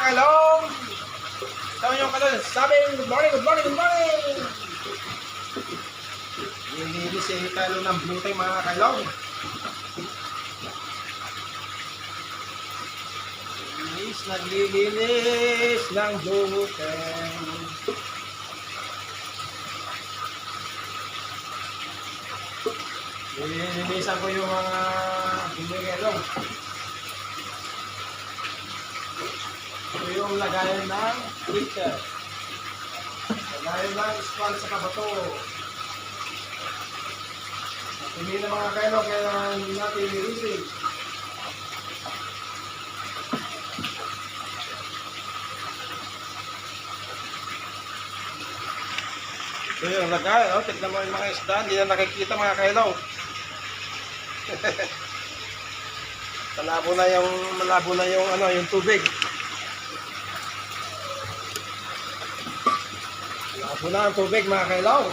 kalong! Sa inyong kalong, sabing good morning, good morning, good morning! Nilinis si kalong ng blue tayo mga kalong. Naglilinis ng blue tayo. Nilinisan ko yung mga bumigilong. Ito yung lagayan ng filter. Lagayan ng span sa kabato. Hindi na mga kailong, kailangan natin nilisin. Ito yung lagayan. Tignan mo yung mga isda. Hindi na nakikita mga kailong. malabo na yung tubig. Malabo na ang tubig mga kailaw.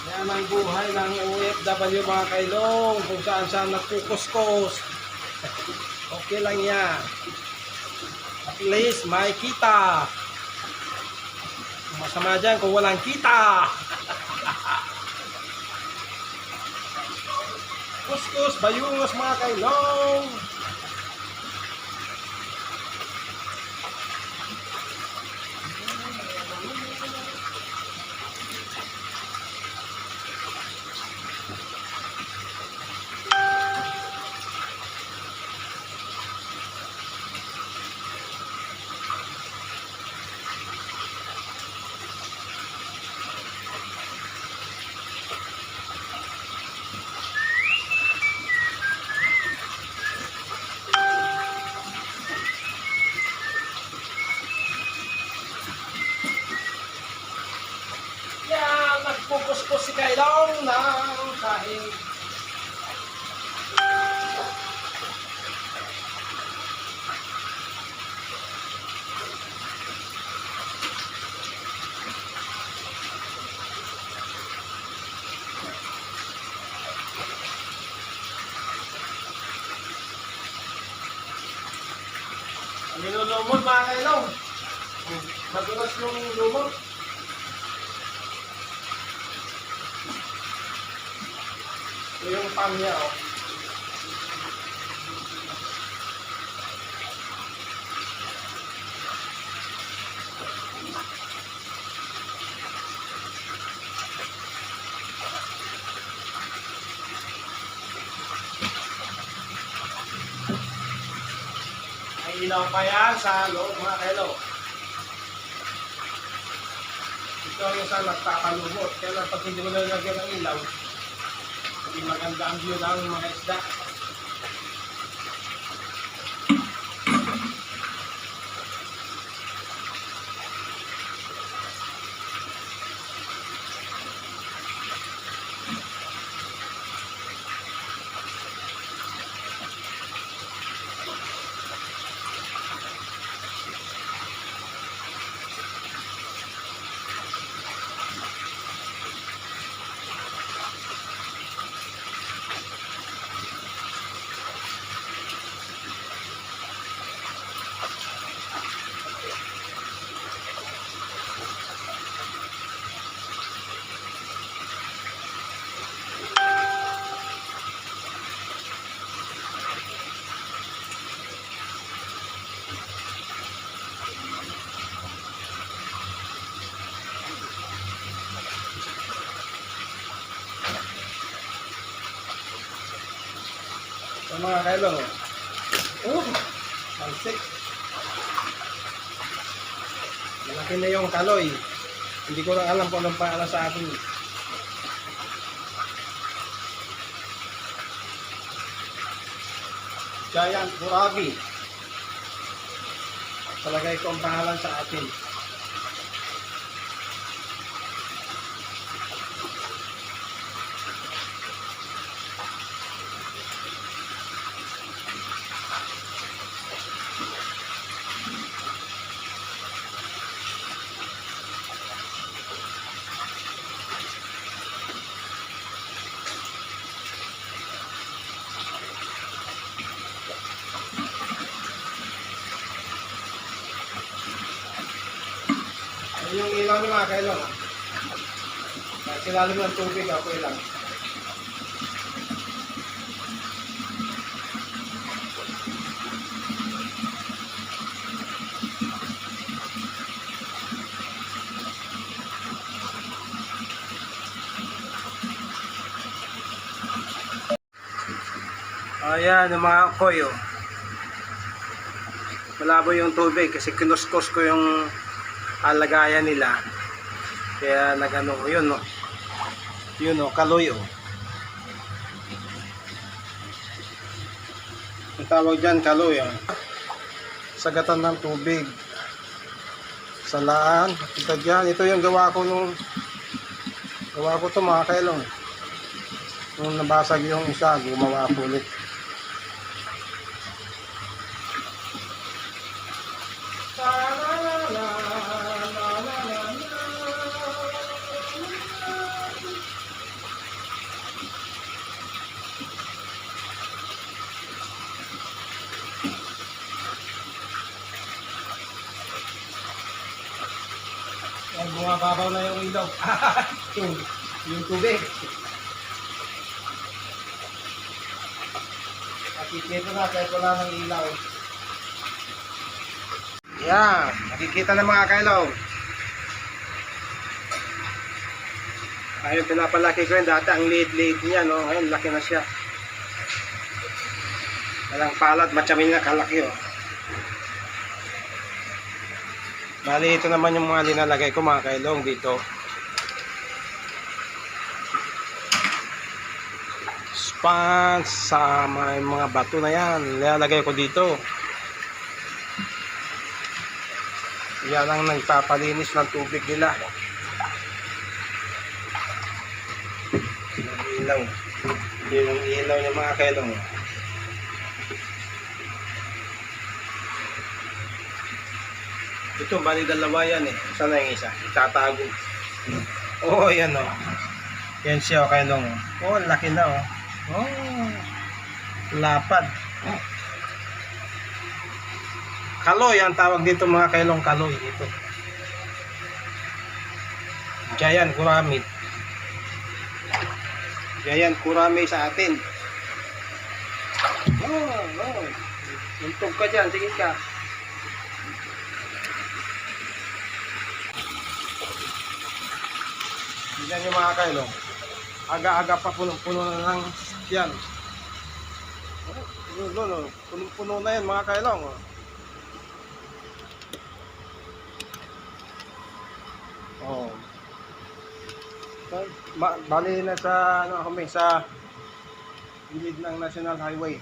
Yan ang buhay ng OFW mga kailong, kung saan nagkukuskos. Okay lang yan. At least may kita. Masama dyan kung walang kita. Kuskus, bayungos mga kailong. Nagpupuspos si kailong ng kahig. Nilulumot mga kailong. Madulas yung lumot. Ito yung pang niya, oh. May ilaw pa yan sa loob mga kailo. Ito yung sa nagtakalubot. Kaya lang pag hindi mo nalagyan ng ilaw, hindi maganda ang view ng mga isda. Sa mga kailo, talsik. Malaki na yung kaloy. Hindi ko lang alam kung anong pangalan sa atin. Giant Burabi. Palagay ko ang pangalan sa atin. Yung ilaw ni mga kailong. Kahit silalim ng tubig, okay lang. Ayan, yung mga koy, oh. Malabo yung tubig kasi kinuskos ko yung alagayan nila. Kaya nagano, yun, oh. Yun, oh, kaloy, oh. Ang tawag dyan, kaloy, oh. Sagatan ng tubig. Salaan. Kita dyan. Ito yung gawa ko nung gawa ko to mga kailong. Nung nabasag yung isa, gumawa ko ulit. Ay, bumababaw na yung ilaw. yung tubig. Nakikita na kahit wala ng ilaw. Yan, nakikita na mga kailong. Ayun, pinapalaki ko yun. Dati ang liit-liit niya, no? Ngayon, laki na siya. Walang palat, matyamin na kalaki, oh. Bali, ito naman yung mga linalagay ko mga kailong dito. Sponge sa mga bato na yan. Nilalagay ko dito. Yan ang nagpapalinis ng tubig nila. Yung ilaw. Yung ilaw ng mga kailong. Ito, bali dalawa yan eh. Saan na yung isa? Itatago. Oo, yan o. Yan siya o kailong. Oo, laki na o. Oo, lapad. Kaloy ang tawag dito mga kailong, kaloy dito. Giant kuramit. Giant kurami sa atin. Oo. Untog ka dyan, sige ka. Yan yung mga kailong. Aga-aga pa puno na ng yan. Puno na yan mga kailong. Oh. Bali na sa ano kami sa gilid ng National Highway.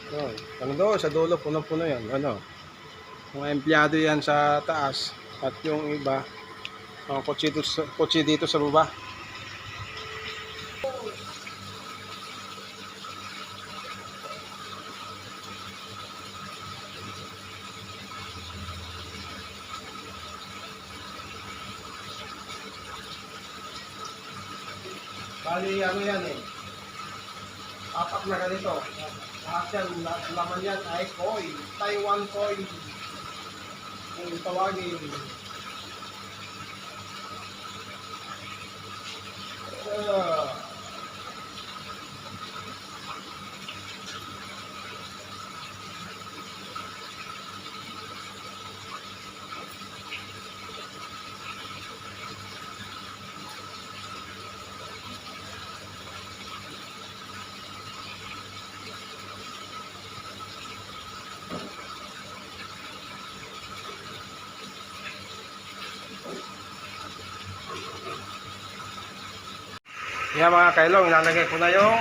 So, doon sa dulo puno-puno yan. Ano? Mga empleyado yan sa taas at yung iba kotse dito sa baba. Bali ano yan eh. Apat na ganito. Lahat yan, laman yan ay koi. Taiwan koi. Kung tawagin. Yan mga kailong, ilalagay ko na yung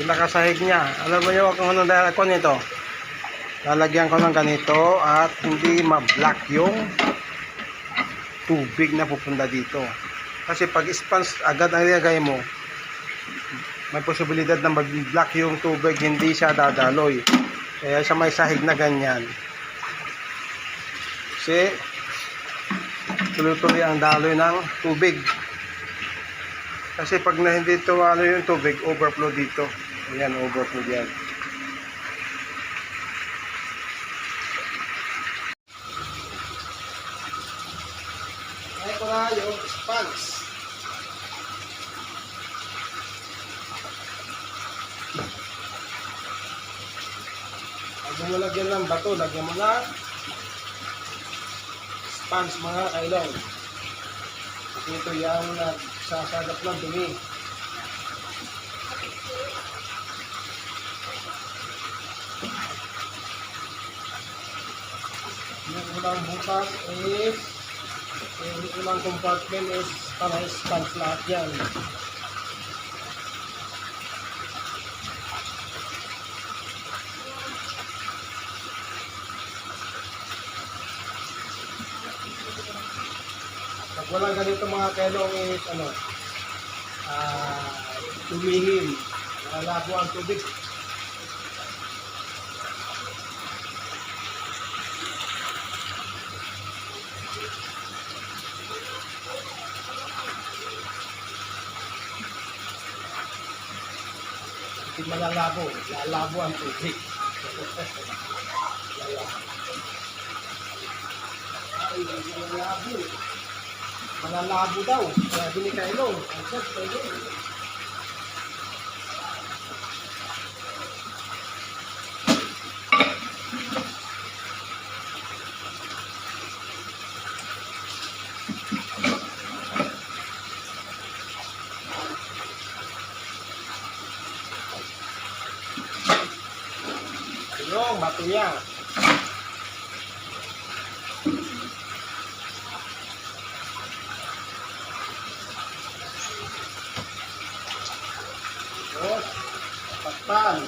pinakasahig niya. Alam mo nyo kung anong dahil ko nito. Lalagyan ko ng ganito at hindi ma-black yung tubig na pupunta dito. Kasi pag sponge agad ang ilagay mo, may posibilidad na mag-black yung tubig, hindi siya dadaloy. Kaya siya may sahig na ganyan. Kasi tuloy-tuloy ang daloy ng tubig. Kasi pag na hindi tumalo yung tubig, overflow dito. Ayan, overflow yan. Lalagyan ko na yung sponge. Bago mo lagyan ng bato, lagyan mo na sponge mga kailong. Kasi ito yung nagsasagap ng dumi. Yung unang bukas is yung unang compartment is para sponge lahat yan. Pag walang ganito mga kailong is tumihim, lalabo ang tubig. Hindi malalabo, lalabo ang tubig. Ay, malalabo. Malalabo daw. Sabi ni Kailong. Ang sas, Kailong. Kailong, bato niya. Tapos, takpan.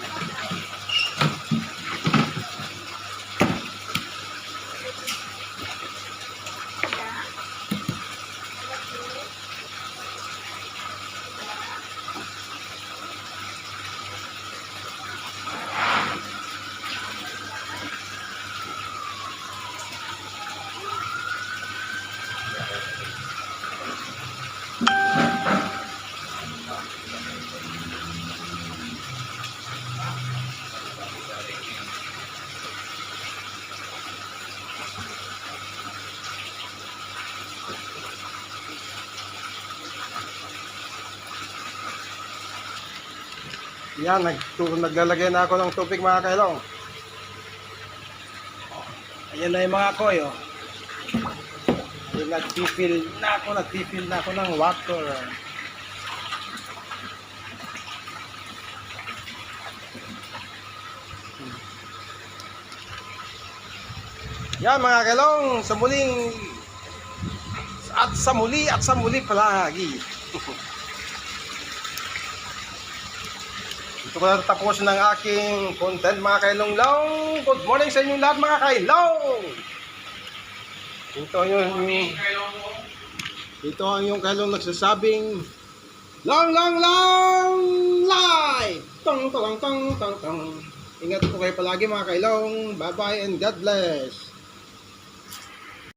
Yan, naglalagay na ako ng tubig mga kailong. Ayan na yung mga koy, oh. Ayan, nagpifill na ako ng water. Yan mga kailong, sa muli palagi. Ito ko na tapos ng aking content mga kailong-long. Good morning sa inyong lahat mga kailong. Ito ang yung kailong nagsasabing long life. Tong. Ingat po kayo palagi mga kailong. Bye bye and God bless.